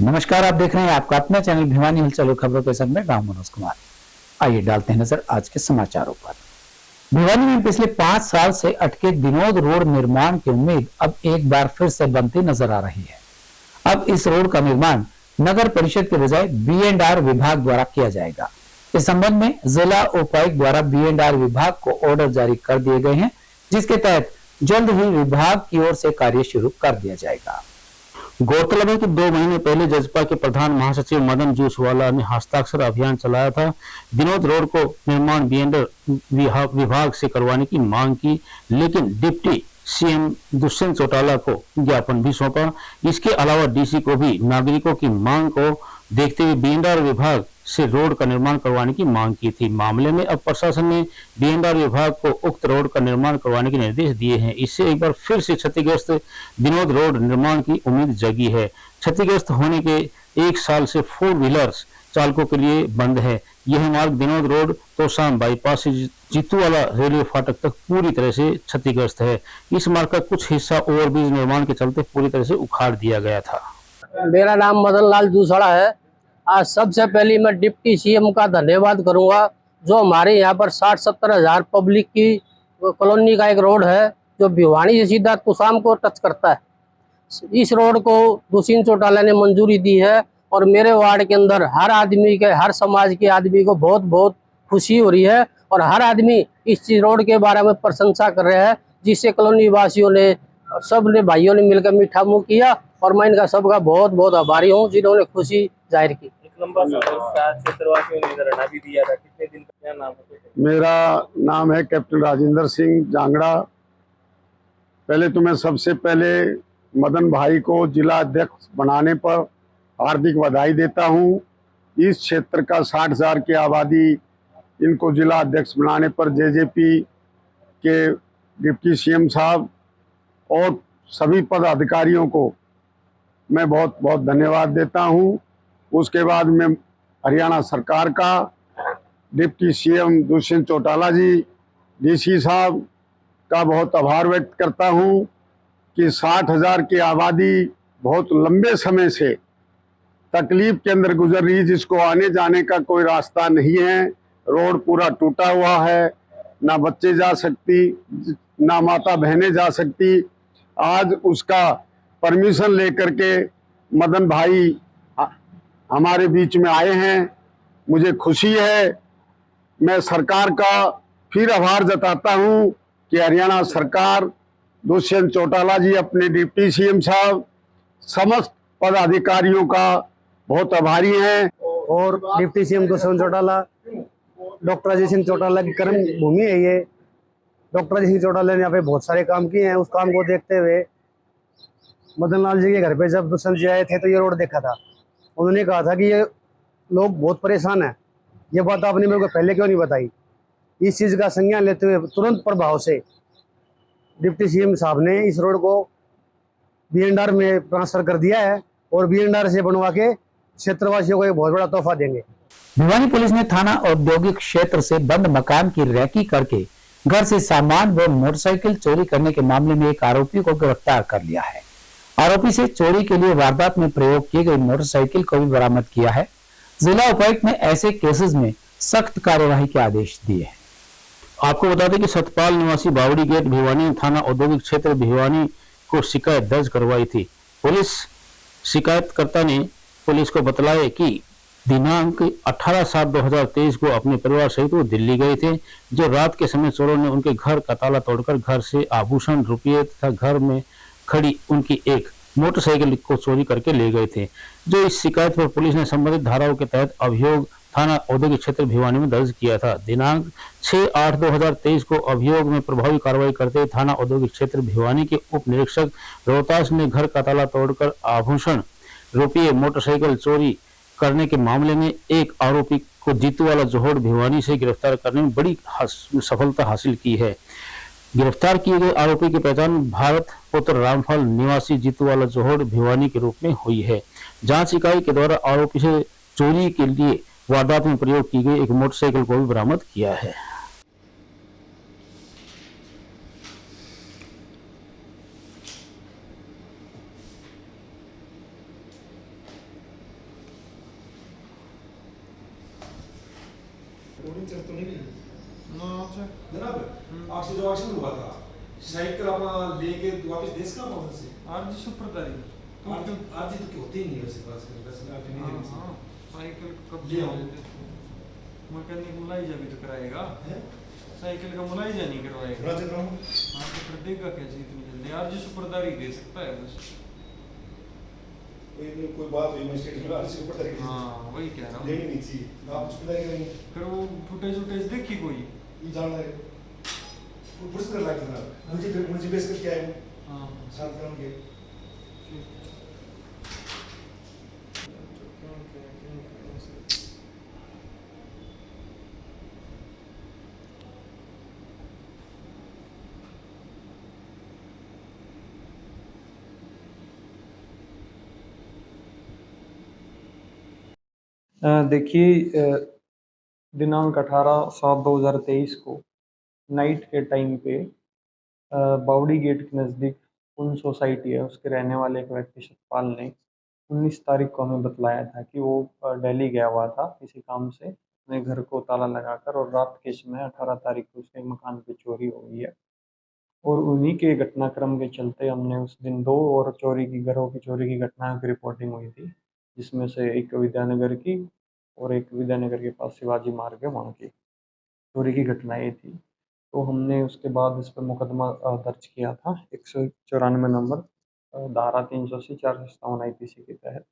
नमस्कार, आप देख रहे हैं आपका अपना चैनल भिवानी हलचल और खबरों के संग में राम मनोज कुमार। आइए डालते हैं नजर आज के समाचारों पर। भिवानी में पिछले 5 साल से अटके विनोद रोड निर्माण की उम्मीद अब एक बार फिर से बनती नजर आ रही है। अब इस रोड का निर्माण नगर परिषद के बजाय B&R विभाग द्वारा किया जाएगा। इस संबंध में जिला उपायुक्त द्वारा B&R विभाग को ऑर्डर जारी कर दिए गए हैं, जिसके तहत जल्द ही विभाग की ओर से कार्य शुरू कर दिया जाएगा। गौरतलब है कि 2 महीने पहले जजपा के प्रधान महासचिव मदन जूसवाला ने हस्ताक्षर अभियान चलाया था। विनोद रोड को निर्माण B&R विभाग से करवाने की मांग की, लेकिन डिप्टी सीएम दुष्यंत चौटाला को ज्ञापन भी सौंपा। इसके अलावा डीसी को भी नागरिकों की मांग को देखते हुए B&R विभाग से रोड का निर्माण करवाने की मांग की थी। मामले में अब प्रशासन ने B&R विभाग को उक्त रोड का निर्माण करवाने के निर्देश दिए हैं। इससे एक बार फिर से क्षतिग्रस्त विनोद रोड निर्माण की उम्मीद जगी है। क्षतिग्रस्त होने के 1 साल से 4 व्हीलर्स चालकों के लिए बंद है। यह मार्ग विनोद रोड तोशाम बाईपास से जीतूवाला रेलवे फाटक तक पूरी तरह से क्षतिग्रस्त है। इस मार्ग का कुछ हिस्सा ओवरब्रिज निर्माण के चलते पूरी तरह से उखाड़ दिया गया था। मेरा नाम मदन लाल जूसड़ा है। आज सबसे पहले मैं डिप्टी सीएम का धन्यवाद करूंगा, जो हमारे यहाँ पर 60-70 हज़ार पब्लिक की कॉलोनी का एक रोड है जो भिवानी से सीधा तोशाम को टच करता है। इस रोड को दुष्यंत चौटाला ने मंजूरी दी है और मेरे वार्ड के अंदर हर आदमी के, हर समाज के आदमी को बहुत बहुत खुशी हो रही है और हर आदमी इस रोड के बारे में प्रशंसा कर रहे हैं, जिससे कॉलोनी वासियों ने, सब ने, भाइयों ने मिलकर मीठा मुंह किया और मैं इनका सबका बहुत बहुत आभारी हूँ जिन्होंने खुशी जाहिर की। क्षेत्रवासियों ने धरना भी दिया था, कितने दिन का, क्या नाम है? मेरा नाम है कैप्टन राजेंद्र सिंह जांगड़ा। पहले तो मैं सबसे पहले मदन भाई को जिला अध्यक्ष बनाने पर हार्दिक बधाई देता हूं। इस क्षेत्र का 60,000 की आबादी, इनको जिला अध्यक्ष बनाने पर जेजेपी के डिप्टी सीएम साहब और सभी पदाधिकारियों को मैं बहुत बहुत धन्यवाद देता हूं। उसके बाद मैं हरियाणा सरकार का, डिप्टी सीएम दुष्यंत चौटाला जी, डीसी साहब का बहुत आभार व्यक्त करता हूं कि 60,000 की आबादी बहुत लंबे समय से तकलीफ के अंदर गुजर रही है, जिसको आने जाने का कोई रास्ता नहीं है। रोड पूरा टूटा हुआ है, ना बच्चे जा सकती, ना माता बहनें जा सकती। आज उसका परमिशन लेकर के मदन भाई हमारे बीच में आए हैं, मुझे खुशी है। मैं सरकार का फिर आभार जताता हूं कि हरियाणा सरकार, दुष्यंत चौटाला जी, अपने डिप्टी सीएम साहब, समस्त पदाधिकारियों का बहुत आभारी हैं। और deputy CM Dushyant Chautala, doctor Ajay Singh Chautala की कर्म भूमि है ये। डॉक्टर अजय सिंह चौटाला ने यहाँ पे बहुत सारे काम किए हैं। उस काम को देखते हुए मदन लाल जी के घर पे जब दुष्यंत जी आए थे तो ये रोड देखा था। उन्होंने कहा था कि ये लोग बहुत परेशान हैं, ये बात आपने मेरे को पहले क्यों नहीं बताई। इस चीज़ का संज्ञान लेते हुए तुरंत प्रभाव से डिप्टी सीएम साहब ने इस रोड को B&R में ट्रांसफर कर दिया है और B&R से बनवा के क्षेत्रवासियों को एक बहुत बड़ा तोहफा देंगे। भिवानी पुलिस ने थाना औद्योगिक क्षेत्र से बंद मकान की रैकी करके घर से सामान व मोटरसाइकिल चोरी करने के मामले में एक आरोपी को गिरफ्तार कर लिया है। आरोपी से चोरी के लिए वारदात में प्रयोग की गई मोटरसाइकिल को भी बरामद किया है। जिला उपायुक्त ने ऐसे केसेस में सख्त कार्यवाही के आदेश दिए हैं। आपको बता दें कि सतपाल निवासी बावड़ी गेट भिवानी थाना औद्योगिक क्षेत्र भिवानी को शिकायत दर्ज करवाई थी। पुलिस शिकायतकर्ता ने पुलिस को बतलाया कि दिनांक 18/7/2023 को अपने परिवार सहित वो दिल्ली गए थे, जो रात के समय चोरों ने उनके घर का ताला तोड़कर घर से आभूषण, रुपये तथा घर में खड़ी उनकी एक मोटरसाइकिल को चोरी करके ले गए थे। जो इस शिकायत पर पुलिस ने संबंधित धाराओं के तहत अभियोग थाना औद्योगिक क्षेत्र भिवानी में दर्ज किया था। दिनांक 6/8/2023 को अभियोग में प्रभावी कार्रवाई करते हुए थाना औद्योगिक क्षेत्र भिवानी के उप निरीक्षक रोहतास ने घर का ताला तोड़कर आभूषण, रुपये, मोटरसाइकिल चोरी करने के मामले में एक आरोपी को जीतूवाला जोहड़ भिवानी से गिरफ्तार करने में बड़ी सफलता हासिल की है। गिरफ्तार किए गए आरोपी की पहचान भारत पुत्र रामफल निवासी जीतूवाला जोहड़ भिवानी के रूप में हुई है। जांच इकाई के द्वारा आरोपी से चोरी के लिए वारदात में प्रयोग की गई एक मोटरसाइकिल को भी बरामद किया है। तो नहीं मिली जनाब आपसे जो एक्शन हुआ था साइकिल अपना लेके वापस देश का मॉडल से आज सुप्रदारी आज तो क्यों होते ही नहीं वैसे पास वैसे आप नहीं देते साइकिल कब ले आओ। मैकेनिक मुलाइजा भी तो कराएगा हैं साइकिल का मुलाइजा नहीं करवाएगा राजा ग्राम हाँ तो फिर देगा कैसे इतनी जल्दी आज सुप्रदारी दे सकता है बस कोई बात हुई मैं स्टेट में आज से ऊपर तरीके हाँ वही कह रहा हूँ लेनी नहीं चाहिए आप उसको लेके करेंगे फिर वो फुटेज देखी कोई ये जानना है वो पुलिस कर लाके जनाब मुझे बेस करके आए हाँ साथ ग्राम के देखिए दिनांक 18/7/2023 को नाइट के टाइम पे बावड़ी गेट के नज़दीक उन सोसाइटी है उसके रहने वाले एक व्यक्ति सतपाल ने 19 तारीख को हमें बतलाया था कि वो दिल्ली गया हुआ था किसी काम से अपने घर को ताला लगाकर और रात के समय 18 तारीख को उसके मकान पे चोरी हो गई है और उन्हीं के घटनाक्रम के चलते हमने उस दिन 2 और घरों की चोरी की घटनाओं की रिपोर्टिंग हुई थी जिसमें से एक विद्यानगर की और एक विद्यानगर के पास शिवाजी मार्ग है वहाँ की चोरी की घटनाएं थी। तो हमने उसके बाद इस पर मुकदमा दर्ज किया था 194 नंबर धारा 380 457 IPC के तहत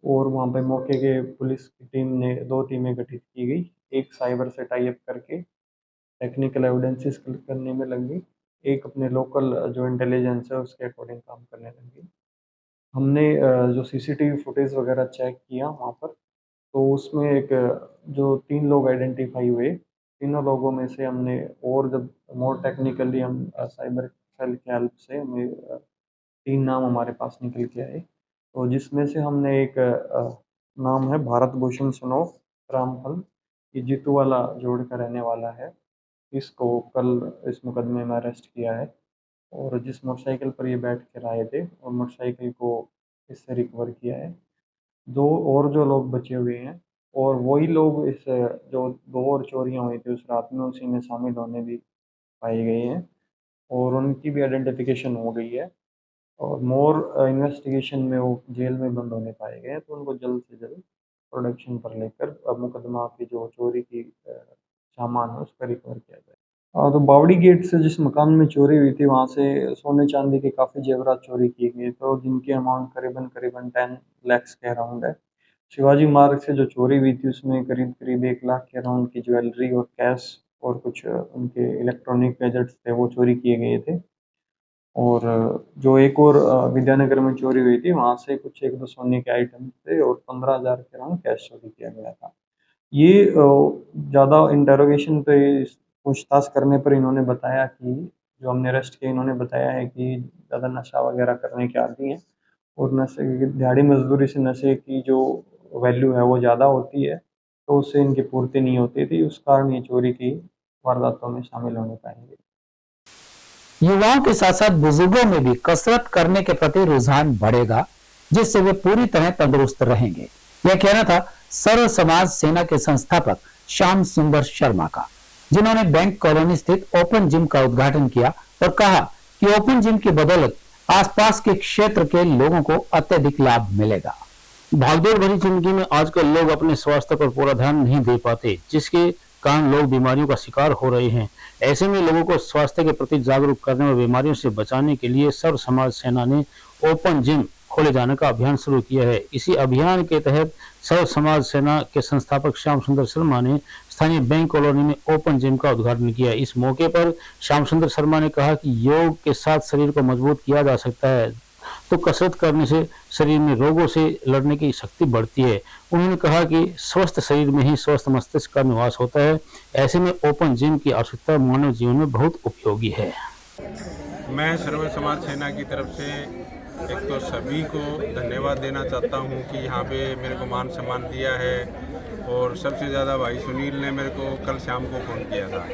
और वहाँ पे मौके के पुलिस की टीम ने 2 टीमें गठित की गई, एक साइबर से टाई अप करके टेक्निकल एविडेंसेस कलेक्ट करने में लगी, एक अपने लोकल जो इंटेलिजेंस है उसके अकॉर्डिंग काम करने लगी। हमने जो CCTV फुटेज वगैरह चेक किया वहाँ पर तो उसमें एक जो 3 लोग आइडेंटिफाई हुए, तीनों लोगों में से हमने और जब मोर टेक्निकली हम साइबर सेल की हेल्प से हमें 3 नाम हमारे पास निकल के आए। तो जिसमें से हमने एक नाम है भारत भूषण सनोफ रामफल, ये जीतूवाला जोड़ का रहने वाला है। इसको कल इस मुकदमे में अरेस्ट किया है और जिस मोटरसाइकिल पर ये बैठ कर आए थे और मोटरसाइकिल को इससे रिकवर किया है। 2 और जो लोग बचे हुए हैं और वही लोग इस जो 2 और चोरियाँ हुई थी उस रात में उसी में शामिल होने भी पाए गए हैं और उनकी भी आइडेंटिफिकेशन हो गई है और मोर इन्वेस्टिगेशन में वो जेल में बंद होने पाए गए हैं तो उनको जल्द से जल्द प्रोडक्शन पर लेकर मुकदमा की जो चोरी की सामान है उसका रिकवर किया जाए। तो बावड़ी गेट से जिस मकान में चोरी हुई थी वहाँ से सोने चांदी के काफ़ी जेवरात चोरी किए गए तो जिनकी अमाउंट करीबन 10 लाख के अराउंड है। शिवाजी मार्ग से जो चोरी हुई थी उसमें करीब 1 लाख के अराउंड की ज्वेलरी और कैश और कुछ उनके इलेक्ट्रॉनिक गैजेट्स थे वो चोरी किए गए थे और जो एक और विद्यानगर में चोरी हुई थी वहाँ से कुछ 1-2 सोने के आइटम थे और 15,000 के अराउंड कैश चोरी किया गया था। ये ज़्यादा इंटेरोगेशन पे पूछताछ करने पर इन्होंने बताया कि जो हमने अरेस्ट किया इन्होंने बताया है कि ज़्यादा नशा वगैरह करने के आदी हैं और नशे की दिहाड़ी मजदूरी से नशे की जो वैल्यू है वो ज़्यादा होती है तो उससे इनकी पूर्ति नहीं होती थी उस कारण ये चोरी की वारदातों में शामिल होने पाएंगे। युवाओं के साथ साथ बुजुर्गों में भी कसरत करने के प्रति रुझान बढ़ेगा जिससे वे पूरी तरह तंदुरुस्त रहेंगे। यह कहना था सर्व समाज सेना के संस्थापक श्याम सुंदर शर्मा का, जिन्होंने बैंक कॉलोनी स्थित ओपन जिम का उद्घाटन किया और कहा कि ओपन जिम की बदौलत आसपास के क्षेत्र के लोगों को अत्यधिक लाभ मिलेगा। भागदौड़ भरी जिंदगी में आजकल लोग अपने स्वास्थ्य पर पूरा ध्यान नहीं दे पाते जिसके कारण लोग बीमारियों का शिकार हो रहे हैं। ऐसे में लोगों को स्वास्थ्य के प्रति जागरूक करने और बीमारियों से बचाने के लिए सर्व समाज सेना ने ओपन जिम खोले जाने का अभियान शुरू किया है। इसी अभियान के तहत सर्व समाज सेना के संस्थापक श्याम सुंदर शर्मा ने स्थानीय बैंक कॉलोनी में ओपन जिम का उद्घाटन किया। इस मौके पर श्याम सुंदर शर्मा ने कहा कि योग के साथ शरीर को मजबूत किया जा सकता है तो कसरत करने से शरीर में रोगों से लड़ने की शक्ति बढ़ती है। उन्होंने कहा कि स्वस्थ शरीर में ही स्वस्थ मस्तिष्क का निवास होता है। ऐसे में ओपन जिम की आवश्यकता मानव जीवन में बहुत उपयोगी है। मैं सर्व समाज सेना की तरफ से एक तो सभी को धन्यवाद देना चाहता हूं कि यहाँ पे मेरे को मान सम्मान दिया है और सबसे ज़्यादा भाई सुनील ने मेरे को कल शाम को फ़ोन किया था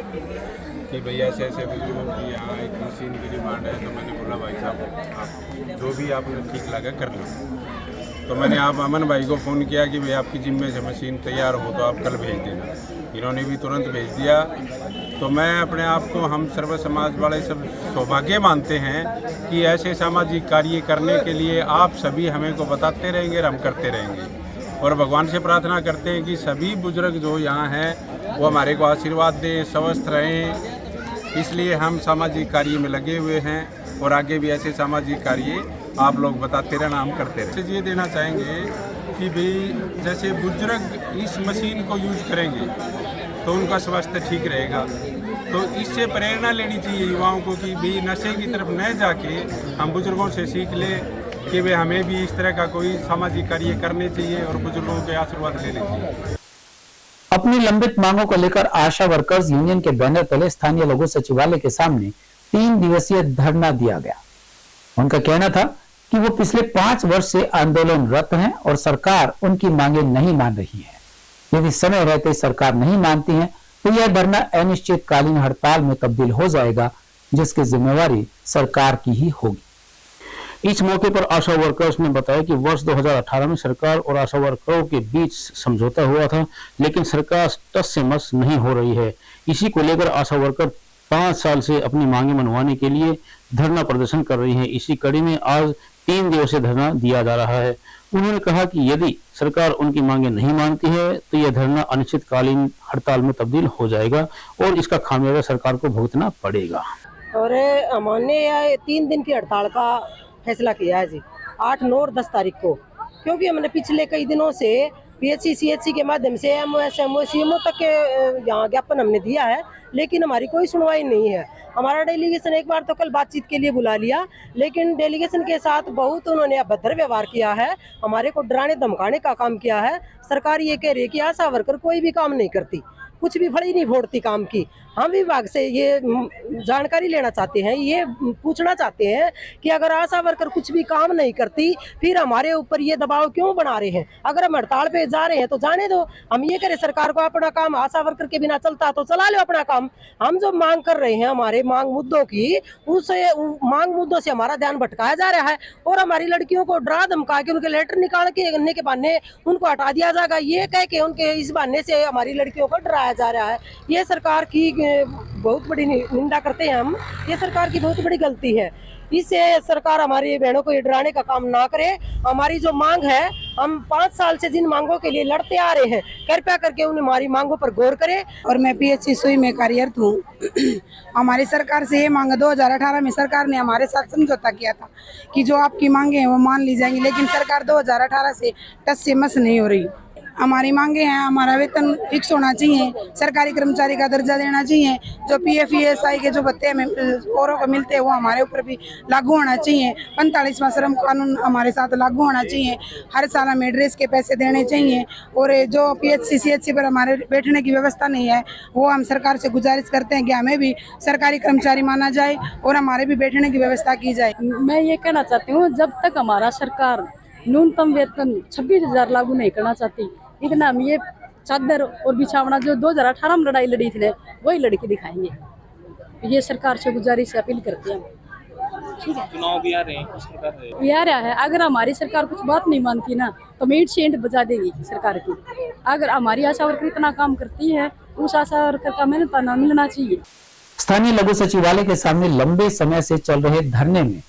कि भैया ऐसे ऐसे बुजुर्गों की यहाँ एक मशीन की डिमांड है तो मैंने बोला भाई साहब आप जो भी आपने ठीक लगा कर लो। तो मैंने आप अमन भाई को फ़ोन किया कि भाई आपकी जिम में से मशीन तैयार हो तो आप कल भेज देना। इन्होंने भी तुरंत भेज दिया। तो मैं अपने आप को, हम सर्व समाज वाले सब सौभाग्य मानते हैं कि ऐसे सामाजिक कार्य करने के लिए आप सभी हमें को बताते रहेंगे और हम करते रहेंगे। और भगवान से प्रार्थना करते हैं कि सभी बुजुर्ग जो यहाँ हैं वो हमारे को आशीर्वाद दें, स्वस्थ रहें। इसलिए हम सामाजिक कार्य में लगे हुए हैं और आगे भी ऐसे सामाजिक कार्य आप लोग बताते रहना, हम करते रहें। ये देना चाहेंगे कि भाई जैसे बुजुर्ग इस मशीन को यूज करेंगे तो उनका स्वास्थ्य ठीक रहेगा। तो इससे प्रेरणा लेनी चाहिए युवाओं को कि भाई नशे की तरफ न जाके हम बुजुर्गों से सीख लें कि वे हमें भी इस तरह का कोई सामाजिक कार्य करने चाहिए और बुजुर्गों के आशीर्वाद लेने चाहिए। अपनी लंबित मांगों को लेकर आशा वर्कर्स यूनियन के बैनर तले स्थानीय लघु सचिवालय के सामने 3 दिवसीय धरना दिया गया। उनका कहना था कि वो पिछले 5 वर्ष से आंदोलनरत हैं और सरकार उनकी मांगे नहीं मान रही है। यदि समय रहते सरकार नहीं मानती है तो यह धरना अनिश्चितकालीन हड़ताल में तब्दील हो जाएगा, जिसकी जिम्मेवारी सरकार की ही होगी। इस मौके पर आशा वर्कर्स ने बताया कि वर्ष 2018 में सरकार और आशा वर्करों के बीच समझौता हुआ था, लेकिन सरकार टस से मस नहीं हो रही है। इसी को लेकर आशा वर्कर 5 साल से अपनी मांगे मनवाने के लिए धरना प्रदर्शन कर रही है। इसी कड़ी में आज 3 दिवसीय धरना दिया जा रहा है। उन्होंने कहा कि यदि सरकार उनकी मांगे नहीं मानती है तो यह धरना अनिश्चितकालीन हड़ताल में तब्दील हो जाएगा और इसका खामियाजा सरकार को भुगतना पड़ेगा। और हमने 3 दिन की हड़ताल का फैसला किया है जी, 8, 9 और 10 तारीख को, क्योंकि हमने पिछले कई दिनों से PHC CHC के माध्यम से MOS MO CMO तक के यहाँ ज्ञापन हमने दिया है, लेकिन हमारी कोई सुनवाई नहीं है। हमारा डेलीगेशन एक बार तो कल बातचीत के लिए बुला लिया, लेकिन डेलीगेशन के साथ बहुत उन्होंने अभद्र व्यवहार किया है, हमारे को डराने धमकाने का काम किया है। सरकार ये कह रही है कि आशा वर्कर कोई भी काम नहीं करती, कुछ भी फड़ी नहीं फोड़ती काम की। हम विभाग से ये जानकारी लेना चाहते हैं, ये पूछना चाहते हैं कि अगर आशा वर्कर कुछ भी काम नहीं करती फिर हमारे ऊपर ये दबाव क्यों बना रहे हैं। अगर हम हड़ताल पे जा रहे हैं तो जाने दो, हम ये करें सरकार को अपना काम आशा वर्कर के बिना चलता तो चला लो अपना काम। हम जो मांग कर रहे हैं हमारे मांग मुद्दों की, उस मांग मुद्दों से हमारा ध्यान भटकाया जा रहा है और हमारी लड़कियों को डरा धमका के उनके लेटर निकाल के बहाने उनको हटा दिया जाएगा, ये कह के उनके इस बहाने से हमारी लड़कियों को डराया जा रहा है। ये सरकार की बहुत बड़ी निंदा करते हैं हम, ये सरकार की बहुत बड़ी गलती है। इससे सरकार हमारी बहनों को ये डराने का काम ना करे। हमारी जो मांग है, हम 5 साल से जिन मांगों के लिए लड़ते आ रहे हैं, कृपया करके उन हमारी मांगों पर गौर करें। और मैं PHC सुई में कार्यरत हूँ। हमारी सरकार से ये मांग 2018 में सरकार ने हमारे साथ समझौता किया था कि जो आपकी मांगे हैं वो मान ली जाएंगी, लेकिन सरकार 2018 से टस से मस नहीं हो रही। हमारी मांगे हैं, हमारा वेतन फिक्स होना चाहिए, सरकारी कर्मचारी का दर्जा देना चाहिए, जो PF ESI के जो भत्ते हमें औरों को मिलते हैं वो हमारे ऊपर भी लागू होना चाहिए, 45वां श्रम कानून हमारे साथ लागू होना चाहिए, हर साल हमें ड्रेस के पैसे देने चाहिए और जो PHC CHC पर हमारे बैठने की व्यवस्था नहीं है वो हम सरकार से गुजारिश करते हैं कि हमें भी सरकारी कर्मचारी माना जाए और हमारे भी बैठने की व्यवस्था की जाए। मैं ये कहना चाहती हूँ, जब तक हमारा सरकार न्यूनतम वेतन 26,000 लागू नहीं करना चाहती, इतना हम ये चादर और बिछावना जो 2018 में लड़ाई लड़ी थी वही लड़की दिखाएंगे। ये सरकार से गुजारिश अपील करते हैं। ठीक है, चुनाव भी आ रहे हैं, किस प्रकार से ये आ रहा है। अगर हमारी सरकार कुछ बात नहीं मानती ना तो मीट सेंट बजा देगी सरकार की। अगर हमारी आशा वर्कर इतना काम करती है, उस आशा वर्कर का मेहनताना मिलना चाहिए। स्थानीय लघु सचिवालय के सामने लंबे समय से चल रहे धरने में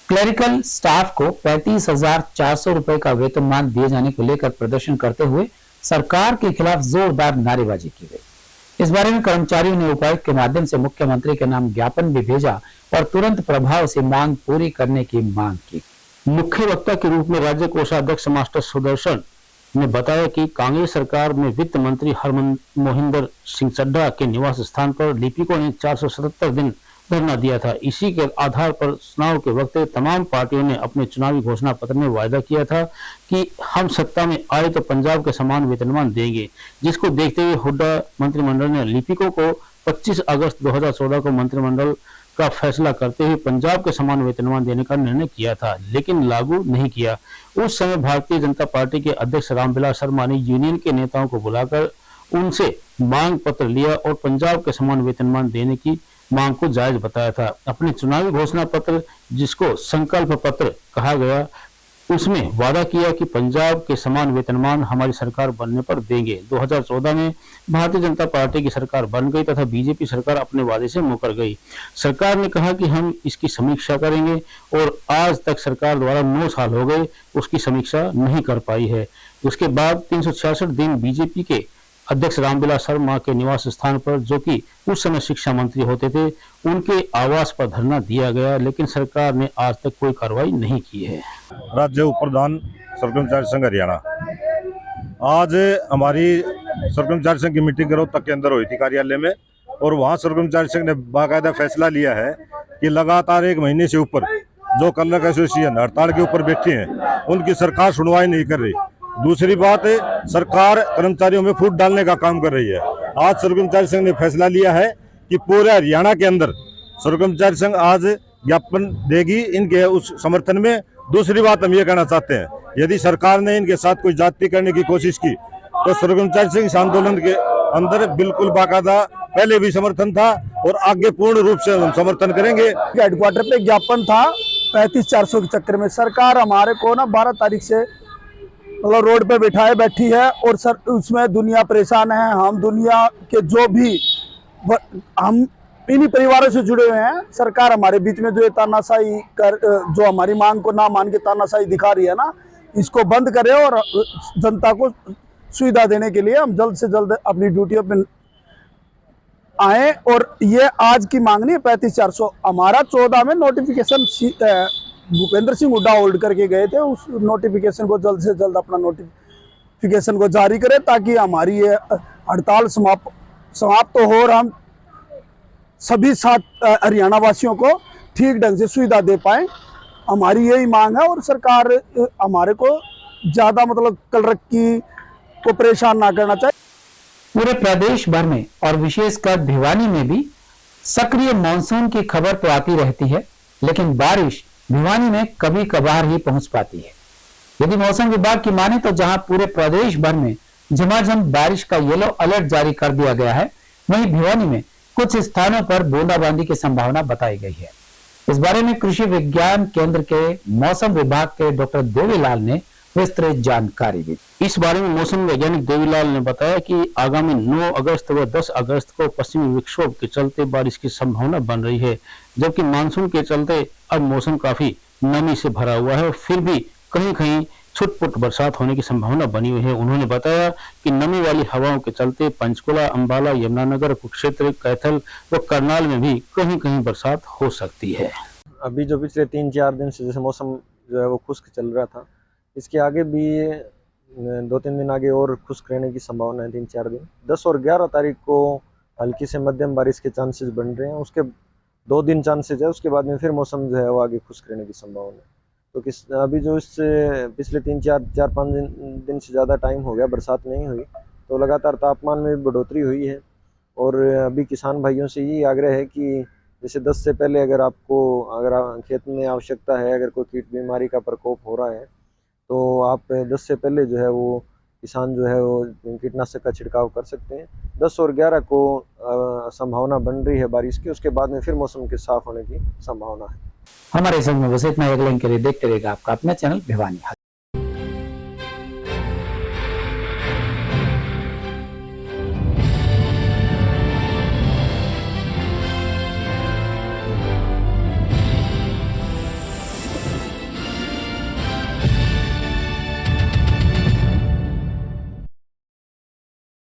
क्लरिकल स्टाफ को 35,400 रुपए का वेतनमान दिए जाने को लेकर प्रदर्शन करते हुए सरकार के खिलाफ जोरदार नारेबाजी की गई। इस बारे में कर्मचारियों ने उपायुक्त के माध्यम से मुख्यमंत्री के नाम ज्ञापन भी भेजा और तुरंत प्रभाव से मांग पूरी करने की मांग की। मुख्य वक्ता के रूप में राज्य कोषाध्यक्ष मास्टर सुदर्शन ने बताया कि कांग्रेस सरकार में वित्त मंत्री हरमोहिंदर सिंह चड्ढा के निवास स्थान पर लिपिकों ने 477 दिन धरना दिया था। इसी के आधार पर चुनाव के वक्त तमाम पार्टियों ने अपने चुनावी घोषणा पत्र में वायदा किया था कि हम सत्ता में आए तो पंजाब के समान वेतनमान देंगे, जिसको देखते हुए हुड्डा मंत्रिमंडल ने लिपिकों को 25 अगस्त 2014 को मंत्रिमंडल का फैसला करते हुए पंजाब के समान वेतनमान देने का निर्णय किया था, लेकिन लागू नहीं किया। उस समय भारतीय जनता पार्टी के अध्यक्ष रामविलास शर्मा ने यूनियन के नेताओं को बुलाकर उनसे मांग पत्र लिया और पंजाब के समान वेतनमान देने की मांग को जायज बताया था। अपने चुनावी घोषणा पत्र, जिसको संकल्प पत्र कहा गया, उसमें वादा किया कि पंजाब के समान वेतनमान हमारी सरकार बनने पर देंगे। 2014 में भारतीय जनता पार्टी की सरकार बन गई तथा बीजेपी सरकार अपने वादे से मुकर गई। सरकार ने कहा कि हम इसकी समीक्षा करेंगे और आज तक सरकार द्वारा 9 साल हो गए उसकी समीक्षा नहीं कर पाई है। उसके बाद 366 दिन बीजेपी के अध्यक्ष रामविलास शर्मा के निवास स्थान पर, जो कि उस समय शिक्षा मंत्री होते थे, उनके आवास पर धरना दिया गया, लेकिन सरकार ने आज तक कोई कार्रवाई नहीं की है। राज्य उप प्रधान सर्वकर्मचारी संघ हरियाणा, आज हमारी सर्वकर्मचारी संघ की मीटिंग रोहतक के अंदर हुई थी कार्यालय में, और वहाँ सर्वकर्मचारी संघ ने बाकायदा फैसला लिया है कि लगातार 1 महीने से ऊपर जो क्लर्क एसोसिएशन हड़ताल के ऊपर बैठे हैं उनकी सरकार सुनवाई नहीं कर रही। दूसरी बात, सरकार कर्मचारियों में फूट डालने का काम कर रही है। आज सर्वकर्मचारी संघ ने फैसला लिया है कि पूरे हरियाणा के अंदर सर्वकर्मचारी संघ आज ज्ञापन देगी इनके उस समर्थन में। दूसरी बात हम ये कहना चाहते हैं, यदि सरकार ने इनके साथ कोई जाति करने की कोशिश की तो सर्वकर्मचारी संघ इस आंदोलन के अंदर बिल्कुल बाकायदा पहले भी समर्थन था और आगे पूर्ण रूप से हम समर्थन करेंगे। हेडक्वार्टर पे ज्ञापन था 35-400 के चक्कर में सरकार हमारे को ना 12 तारीख से मतलब रोड पे बिठाए बैठी है, और सर उसमें दुनिया परेशान है। हम दुनिया के जो भी हम इन्हीं परिवारों से जुड़े हुए हैं। सरकार हमारे बीच में जो तानाशाही कर, जो हमारी मांग को ना मान के तानाशाही दिखा रही है ना, इसको बंद करे और जनता को सुविधा देने के लिए हम जल्द से जल्द अपनी ड्यूटियों पे आए। और ये आज की मांग नहीं है 35-400, हमारा 14 में नोटिफिकेशन भूपेंद्र सिंह हुड्डा होल्ड करके गए थे, उस नोटिफिकेशन को जल्द से जल्द अपना नोटिफिकेशन को जारी करें ताकि हमारी ये हड़ताल समाप्त हो और हम सभी 7 हरियाणा वासियों को ठीक ढंग से सुविधा दे पाएं। हमारी यही मांग है, और सरकार हमारे को ज़्यादा मतलब क्लर्क को परेशान ना करना चाहिए। पूरे प्रदेश भर में और विशेषकर भिवानी में भी सक्रिय मानसून की खबर तो आती रहती है, लेकिन बारिश भिवानी में कभी कभार ही पहुंच पाती है। यदि मौसम विभाग की माने तो जहां पूरे प्रदेश भर में झमाझम बारिश का येलो अलर्ट जारी कर दिया गया है, वहीं भिवानी में कुछ स्थानों पर बूंदाबांदी की संभावना बताई गई है। इस बारे में कृषि विज्ञान केंद्र के मौसम विभाग के डॉक्टर देवीलाल ने विस्तृत जानकारी दी। इस बारे में मौसम वैज्ञानिक देवीलाल ने बताया कि आगामी 9 अगस्त व 10 अगस्त को पश्चिमी विक्षोभ के चलते बारिश की संभावना बन रही है, जबकि मानसून के चलते अब मौसम काफी नमी से भरा हुआ है, फिर भी कहीं कहीं छुटपुट बरसात होने की संभावना बनी हुई है। उन्होंने बताया कि नमी वाली हवाओं के चलते पंचकुला, अंबाला, यमुनानगर, कुरुक्षेत्र, कैथल व करनाल में भी कहीं कहीं बरसात हो सकती है। अभी जो पिछले 3-4 दिन से जैसे मौसम जो है वो खुश्क चल रहा था, इसके आगे भी 2-3 दिन आगे और खुश्क रहने की संभावना है। 3-4 दिन 10 और 11 तारीख को हल्की से मध्यम बारिश के चांसेस बन रहे हैं। उसके 2 दिन चांसेस है, उसके बाद में फिर मौसम जो है वो आगे खुश्क रहने की संभावना है। तो अभी जो इससे पिछले 3-4-5 दिन से ज़्यादा टाइम हो गया बरसात नहीं हुई, तो लगातार तापमान में भी बढ़ोतरी हुई है। और अभी किसान भाइयों से यही आग्रह है कि जैसे 10 से पहले अगर खेत में आवश्यकता है, अगर कोई कीट बीमारी का प्रकोप हो रहा है, तो आप 10 से पहले जो है वो किसान जो है वो कीटनाशक का छिड़काव कर सकते हैं। 10 और 11 को संभावना बन रही है बारिश की, उसके बाद में फिर मौसम के साफ होने की संभावना है। हमारे संग में बस इतना। अगले के लिए देखते रहेगा आपका अपना चैनल भिवानी।